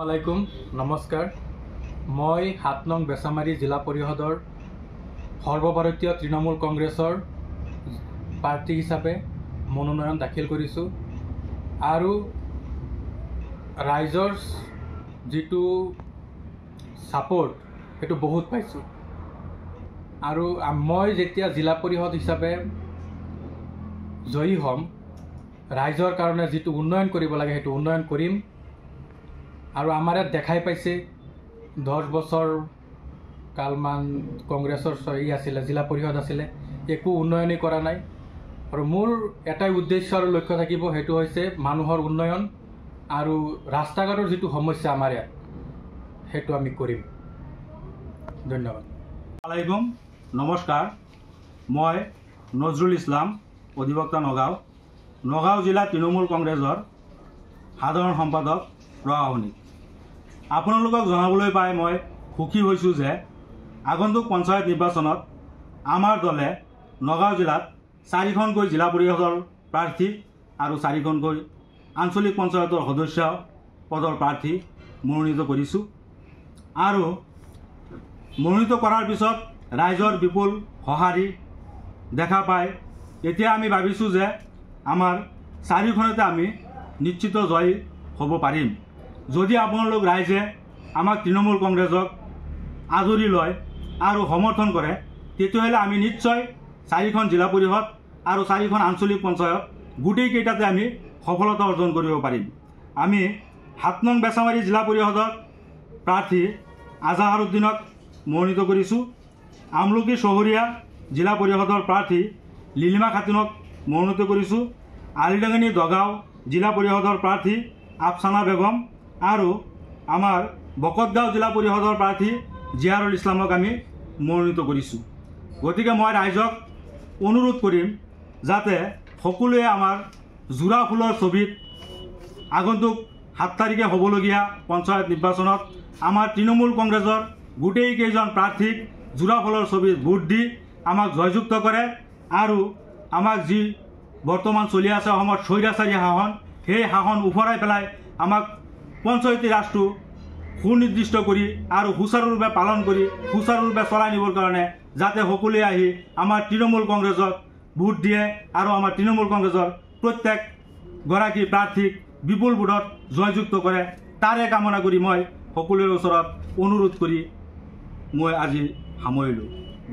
আলাইকুম নমস্কাৰ মই ৭ নং বেছামাৰী জিলা পৰিষদৰ সৰ্বভাৰতীয় তৃণমূল কংগ্ৰেছৰ প্ৰাৰ্থী হিচাপে মনোনয়ন দাখিল কৰিছোঁ আৰু ৰাইজৰ যিটো সাপোৰ্ট সেইটো বহুত পাইছোঁ আৰু মই যেতিয়া জিলা পৰিষদ হিচাপে জয়ী হ'ম ৰাইজৰ কাৰণে যিটো উন্নয়ন কৰিব লাগে সেইটো উন্নয়ন কৰিম আৰু আমাৰ ইয়াত দেখাই পাইছে 10 বছৰ কালমান কংগ্ৰেছৰ আছিলে জিলা পৰিষদ আছিলে একো উন্নয়নই কৰা নাই আৰু মোৰ এটাই উদ্দেশ্য আৰু লক্ষ্য থাকিব সেইটো হৈছে মানুহৰ উন্নয়ন আৰু ৰাস্তা ঘাটৰ যিটো সমস্যা আমাৰ ইয়াত সেইটো আমি কৰিম ধন্যবাদ আলাইকুম নমস্কাৰ মই নজৰুল ইছলাম অধিবক্তা নগাঁও জিলা তৃণমূল কংগ্ৰেছৰ সাধাৰণ সম্পাদক প্ৰশাসনিক আপোনালোকক জনাবলৈ পাই মই সুখী হৈছোঁ যে আগন্তুক পঞ্চায়ত নিৰ্বাচনত আমাৰ দলে নগাঁও জিলাত 4খনকৈ জিলা পৰিষদৰ প্ৰাৰ্থী আৰু 4খনকৈ আঞ্চলিক পঞ্চায়তৰ সদস্য পদৰ প্ৰাৰ্থী মনোনীত কৰিছোঁ আৰু মনোনীত কৰাৰ পিছত ৰাইজৰ বিপুল সঁহাৰি দেখা পাই এতিয়া আমি ভাবিছোঁ যে আমাৰ 4খনতে আমি নিশ্চিত জয়ী হ'ব পাৰিম যদি আপোনালোক ৰাইজে আমাক তৃণমূল কংগ্ৰেছক আদৰি লয় আৰু সমৰ্থন কৰে তেতিয়াহ'লে আমি নিশ্চয় 4খন জিলা পৰিষদ আৰু 4খন আঞ্চলিক পঞ্চায়ত গোটেইকেইটাতে আমি সফলতা অৰ্জন কৰিব পাৰিম আমি 7 নং বেছামাৰী জিলা পৰিষদৰ প্ৰাৰ্থী আজাহাৰুদ্দিনক মনোনীত কৰিছোঁ আমলুকি চহৰীয়া জিলা পৰিষদৰ প্ৰাৰ্থী লীলিমা খাতুনক মনোনীত কৰিছোঁ আলিডাঙানী দগাঁও জিলা পৰিষদৰ প্ৰাৰ্থী আফচানা বেগম আৰু আমাৰ বকতগাঁও জিলা পৰিষদৰ প্ৰাৰ্থী জিয়াৰুল ইছলামক আমি মনোনীত কৰিছোঁ গতিকে মই ৰাইজক অনুৰোধ কৰিম যাতে সকলোৱে আমাৰ জোৰা ফুলৰ ছবিত আগন্তুক 7 তাৰিখে হ'বলগীয়া পঞ্চায়ত নিৰ্বাচনত আমাৰ তৃণমূল কংগ্ৰেছৰ গোটেইকেইজন প্ৰাৰ্থীক জোৰা ফুলৰ ছবিত ভোট দি আমাক জয়যুক্ত কৰে আৰু আমাক যি বৰ্তমান চলি আছে অসমত স্বৈৰাচাৰী শাসন সেই শাসন উফৰাই পেলাই আমাক পঞ্চায়তী ৰাজটো সুনিৰ্দিষ্ট কৰি আৰু সুচাৰুৰূপে পালন কৰি সুচাৰুৰূপে চলাই নিবৰ কাৰণে যাতে সকলোৱে আহি আমাৰ তৃণমূল কংগ্ৰেছক ভোট দিয়ে আৰু আমাৰ তৃণমূল কংগ্ৰেছৰ প্ৰত্যেকগৰাকী প্ৰাৰ্থীক বিপুল ভোটত জয়যুক্ত কৰে তাৰে কামনা কৰি মই সকলোৰে ওচৰত অনুৰোধ কৰি মই আজি সামৰিলোঁ।